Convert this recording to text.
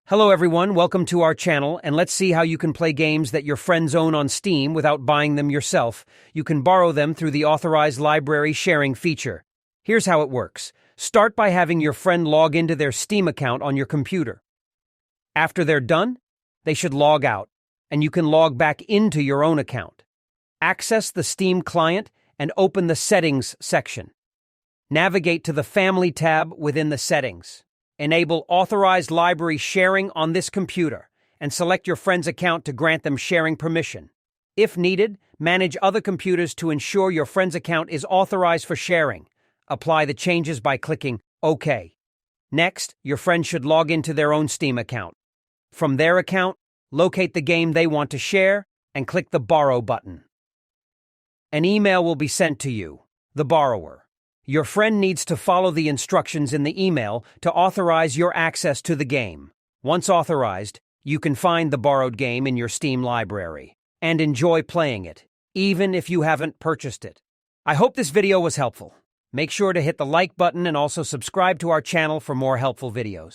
Hello everyone, welcome to our channel, and let's see how you can play games that your friends own on Steam without buying them yourself. You can borrow them through the authorized library sharing feature. Here's how it works. Start by having your friend log into their Steam account on your computer. After they're done, they should log out, and you can log back into your own account. Access the Steam client and open the Settings section. Navigate to the Family tab within the Settings. Enable authorized library sharing on this computer and select your friend's account to grant them sharing permission. If needed, manage other computers to ensure your friend's account is authorized for sharing. Apply the changes by clicking OK. Next, your friend should log into their own Steam account. From their account, locate the game they want to share and click the Borrow button. An email will be sent to you, the borrower. Your friend needs to follow the instructions in the email to authorize your access to the game. Once authorized, you can find the borrowed game in your Steam library and enjoy playing it, even if you haven't purchased it. I hope this video was helpful. Make sure to hit the like button and also subscribe to our channel for more helpful videos.